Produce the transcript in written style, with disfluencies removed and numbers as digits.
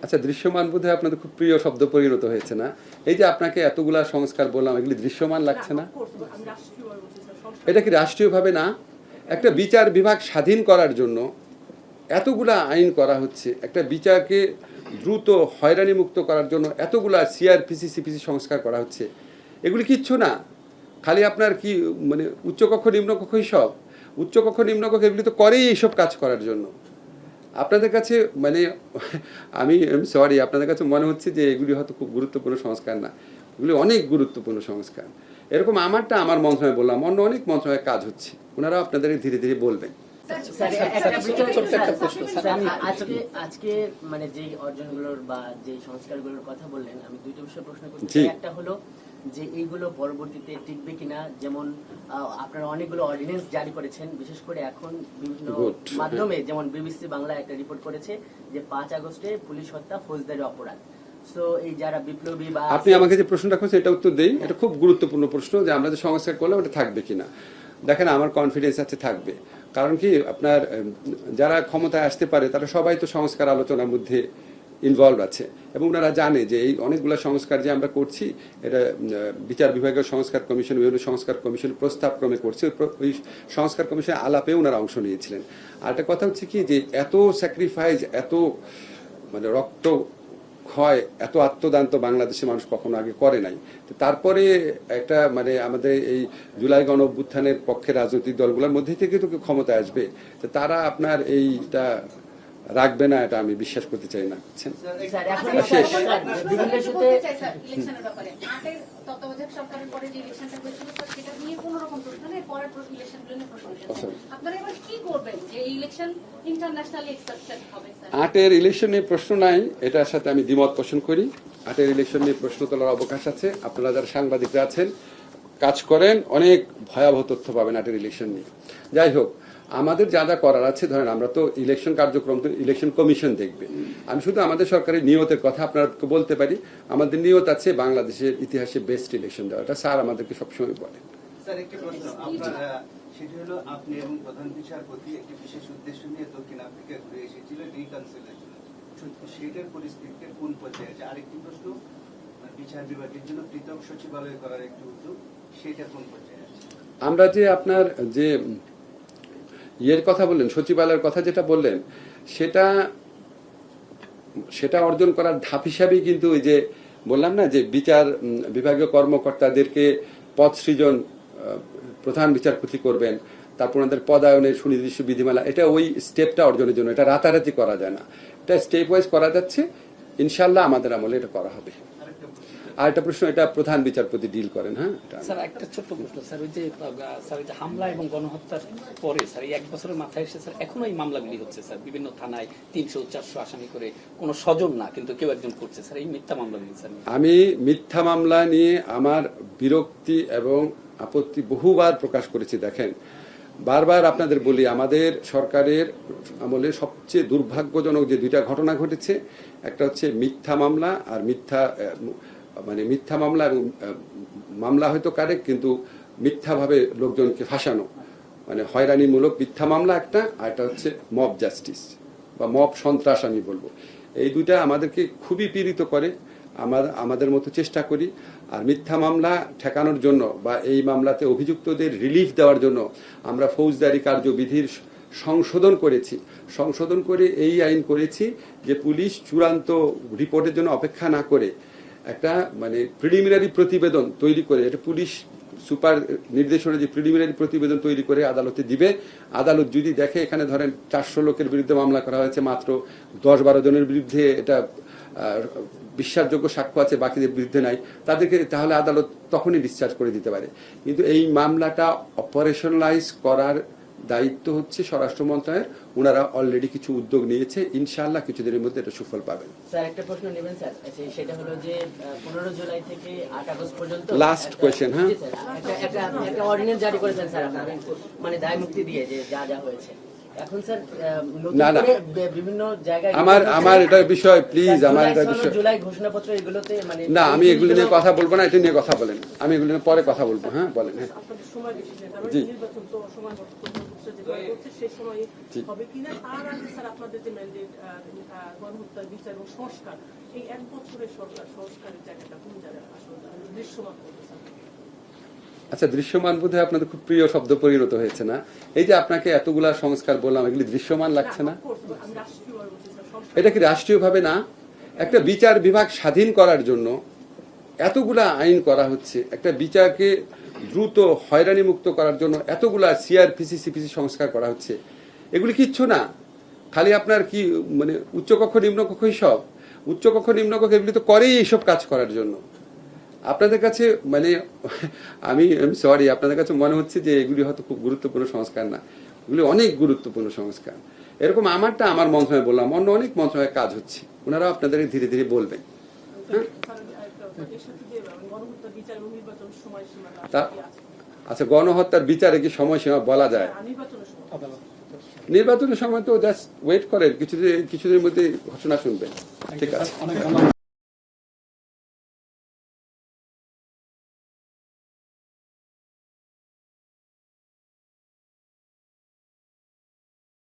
আচ্ছা, দৃশ্যমান বোধহয় আপনাদের খুব প্রিয় শব্দ পরিণত হয়েছে না? এই যে আপনাকে এতগুলা সংস্কার বললাম, এগুলি দৃশ্যমান লাগছে না? এটা কি রাষ্ট্রীয়ভাবে না? একটা বিচার বিভাগ স্বাধীন করার জন্য এতগুলা আইন করা হচ্ছে, একটা বিচারকে দ্রুত হয়রানি মুক্ত করার জন্য এতগুলা সিআরপিসি সিপিসি সংস্কার করা হচ্ছে, এগুলি কিচ্ছু না। খালি আপনার কি মানে উচ্চকক্ষ নিম্নকক্ষই সব? উচ্চকক্ষ নিম্নকক্ষ এগুলি তো করেই এইসব কাজ করার জন্য। আপনাদের কাছে মানে আমি সরি, আপনাদের কাছে মনে হচ্ছে যে এগুলি হয়তো খুব গুরুত্বপূর্ণ সংস্কার না, এগুলি অনেক গুরুত্বপূর্ণ সংস্কার। এরকম আমারটা আমার মন্ত্রণালয় বললাম, অন্য অনেক মন্ত্রণালয়ে কাজ হচ্ছে, ওনারা আপনাদের ধীরে ধীরে বলবেন। আজকে মানে যে অর্জনগুলোর বা যে সংস্কারগুলোর কথা বললেন, আমি দুইটা বিষয়ে প্রশ্ন করতে জি। চাই। একটা হলো যে এইগুলো পরবর্তীতে টিকবে কিনা, যেমন আপনারা অনেকগুলো অর্ডিন্যান্স জারি করেছেন, বিশেষ করে এখন বিভিন্ন মাধ্যমে, যেমন বিবিসি বাংলা একটা রিপোর্ট করেছে যে 5 আগস্টে পুলিশ হত্যা ফৌজদারি অপরাধ। সো এই যারা বিপ্লবী বা আপনি আমাকে যে প্রশ্নটা করছেন এটা উত্তর দেই, এটা খুব গুরুত্বপূর্ণ প্রশ্ন যে আমরা যে সংস্কার করলাম ওটা থাকবে কিনা। দেখেন, আমার কনফিডেন্স আছে থাকবে। কারণ কি, আপনার যারা ক্ষমতায় আসতে পারে তারা সবাই তো সংস্কার আলোচনার মধ্যে ইনভলভ আছে, এবং ওনারা জানে যে এই অনেকগুলো সংস্কার যে আমরা করছি এটা বিচার বিভাগীয় সংস্কার কমিশন, বিভিন্ন সংস্কার কমিশন প্রস্তাব ক্রমে করছে, ওই সংস্কার কমিশনের আলাপে ওনারা অংশ নিয়েছিলেন। আর একটা কথা হচ্ছে কি যে এত স্যাক্রিফাইস, এত মানে রক্ত ক্ষয়, এত আত্মদান তো বাংলাদেশের মানুষ কখনো আগে করে নাই। তারপরে একটা মানে আমাদের এই জুলাই গণ অভ্যুত্থানের পক্ষে রাজনৈতিক দলগুলোর মধ্যে থেকে তো কেউ ক্ষমতায় আসবে, তো তারা আপনার এইটা রাখবে না, এটা আমি বিশ্বাস করতে চাই না। বুঝছেন? শেষ। আটের ইলেকশন নিয়ে প্রশ্ন নাই, এটার সাথে আমি দ্বিমত পোষণ করি। আটের ইলেকশন নিয়ে প্রশ্ন তোলার অবকাশ আছে। আপনারা যারা সাংবাদিকরা আছেন, কাজ করেন, অনেক ভয়াবহ তথ্য পাবেন আটের ইলেকশন নিয়ে। যাই হোক, আমাদের যা যা করার আছে, ধরেন আমরা তো ইলেকশন কার্যক্রম তো ইলেকশন কমিশন দেখবে। আমি শুধু আমাদের সরকারের নিয়তের কথা আপনাকে বলতে পারি। আমাদের নিয়ত আছে বাংলাদেশের ইতিহাসে বেস্ট ইলেকশন দেওয়া, এটা স্যার আমাদেরকে সবসময় বলেন। স্যার, একটি প্রশ্ন আপনারা, সেটি হলো আপনি এবং প্রধান বিচারপতি একটি বিশেষ উদ্দেশ্য নিয়ে দক্ষিণ আফ্রিকা ঘুরে এসেছিল রিকনসিলিয়েশন, সেটার পরিস্থিতিতে কোন পর্যায়ে আছে? আরেকটি প্রশ্ন, বিচার বিভাগের জন্য পৃথক সচিবালয় করার একটি উদ্যোগ, সেটা কোন পর্যায়ে আছে? আমরা যে আপনার যে ইয়ের কথা বললেন, সচিবালয়ের কথা যেটা বললেন, সেটা অর্জন করার ধাপ হিসাবেই কিন্তু ওই যে বললাম না যে বিচার বিভাগীয় কর্মকর্তাদেরকে পদ সৃজন প্রধান বিচারপতি করবেন, তারপর ওনাদের পদায়নের সুনির্দিষ্ট বিধিমালা, এটা ওই স্টেপটা অর্জনের জন্য। এটা রাতারাতি করা যায় না, এটা স্টেপ ওয়াইজ করা যাচ্ছে। ইনশাল্লাহ আমাদের আমলে এটা করা হবে। আর একটা প্রশ্ন, এটা প্রধান বিচারপতি ডিল করেন। হ্যাঁ স্যার, একটা ছোট্ট প্রশ্ন স্যার, ওই যে হামলা এবং গণহত্যার পরে স্যার এই 1 বছরের মাথায় এসে স্যার এখনো এই মামলাগুলি হচ্ছে স্যার, বিভিন্ন থানায় 300-400 আসামি করে, কোনো স্বজন না কিন্তু কেউ একজন করছে স্যার, এই মিথ্যা মামলাগুলি স্যার। আমি মিথ্যা মামলা নিয়ে আমার বিরক্তি এবং আপত্তি বহুবার প্রকাশ করেছি। দেখেন, বারবার আপনাদের বলি, আমাদের সরকারের আমলে সবচেয়ে দুর্ভাগ্যজনক যে 2টা ঘটনা ঘটেছে, একটা হচ্ছে মিথ্যা মামলা আর মিথ্যা মামলা এবং মামলা হয়তো কারেক্ট, কিন্তু মিথ্যাভাবে লোকজনকে ফাঁসানো, মানে হয়রানিমূলক মিথ্যা মামলা একটা, আর একটা হচ্ছে মব জাস্টিস বা মব সন্ত্রাস আমি বলবো। এই 2টা আমাদেরকে খুবই পীড়িত করে। আমাদের মতো চেষ্টা করি। আর মিথ্যা মামলা ঠেকানোর জন্য বা এই মামলাতে অভিযুক্তদের রিলিফ দেওয়ার জন্য আমরা ফৌজদারি কার্যবিধির সংশোধন করে এই আইন করেছি যে পুলিশ চূড়ান্ত রিপোর্টের জন্য অপেক্ষা না করে একটা মানে প্রিলিমিনারি প্রতিবেদন তৈরি করে, এটা পুলিশ সুপার নির্দেশনা যে প্রিলিমিনারি প্রতিবেদন তৈরি করে আদালতে দিবে। আদালত যদি দেখে এখানে ধরেন 400 লোকের বিরুদ্ধে মামলা করা হয়েছে, মাত্র 10-12 জনের বিরুদ্ধে এটা বিশ্বাসযোগ্য সাক্ষ্য আছে, বাকিদের বিরুদ্ধে নাই, তাদেরকে তাহলে আদালত তখনই ডিসচার্জ করে দিতে পারে। কিন্তু এই মামলাটা অপারেশনালাইজ করার দায়িত্ব হচ্ছে স্বরাষ্ট্র মন্ত্রণালয়ের। ওনারা অলরেডি কিছু উদ্যোগ নিয়েছে, ইনশাআল্লাহ কিছুদিনের মধ্যে এটা সুফল পাবেন। স্যার, একটা প্রশ্ন নেবেন স্যার, সেটা হলো যে 15 জুলাই থেকে 8 আগস্ট পর্যন্ত লাস্ট কোয়েশ্চেন। হ্যাঁ, একটা অর্ডিন্যান্স জারি করেছেন স্যার আপনারা, মানে দায় মুক্তি দিয়ে যে যা হয়েছে। এখন স্যার নতুন করে বিভিন্ন জায়গায় আমার এটা বিষয় প্লিজ, আমার এটা বিষয় জুলাই ঘোষণাপত্র এগুলোতে মানে না, আমি এগুলো নিয়ে কথা বলবো না, এটা নিয়ে কথা বলেন, আমি এগুলো নিয়ে পরে কথা বলবো। হ্যাঁ বলেন। হ্যাঁ জি। অফিসার যেভাবে বলছে সেই সময় ঠিক। হবে কিনা, তার আগে স্যার আপনাদের যে ম্যান্ডেট গণহত্যার বিচার এবং সংস্কার, এই 1 বছরের সরকার সংস্কারের জায়গাটা কোন জায়গায় আসলে দৃশ্যমান করতে স্যার? আচ্ছা, দৃশ্যমান বোধহয় আপনাদের খুব প্রিয় শব্দ পরিণত হয়েছে না? এই যে আপনাকে এতগুলা সংস্কার বললাম, এগুলি দৃশ্যমান লাগছে না? of course, আমি রাষ্ট্রীয়ভাবে বলছি স্যার, সংস্কার এটা কি রাষ্ট্রীয়ভাবে না? একটা বিচার বিভাগ স্বাধীন করার জন্য এতগুলা আইন করা হচ্ছে, একটা বিচারকে দ্রুত হয়রানি মুক্ত করার জন্য এতগুলা সিআরপিসি সিপিসি সংস্কার করা হচ্ছে, এগুলি কিচ্ছু না। খালি আপনার কি মানে উচ্চকক্ষ নিম্নকক্ষই সব? উচ্চকক্ষ নিম্নকক্ষ এগুলি তো করেই এইসব কাজ করার জন্য। আপনাদের কাছে মানে আমি সরি, আপনাদের কাছে মনে হচ্ছে যে এগুলি হয়তো খুব গুরুত্বপূর্ণ সংস্কার না, এগুলি অনেক গুরুত্বপূর্ণ সংস্কার। এরকম আমারটা আমার মন্ত্রণালয় বললাম, অন্য অনেক মন্ত্রণালয়ে কাজ হচ্ছে, ওনারা আপনাদের ধীরে ধীরে বলবেন। স্যার, এর সাথে যে গণহত্যার বিচার এবং নির্বাচন সময়সীমাটা তা- কি আছে? আচ্ছা, গণহত্যার বিচারে কি সময়সীমা বলা যায়? নির্বাচনের সময় নির্বাচনের সময় তো জাস্ট ওয়েট করেন, কিছুদিনের মধ্যে ঘোষণা শুনবেন। ঠিক আছে। অনেক ধন্যবাদ।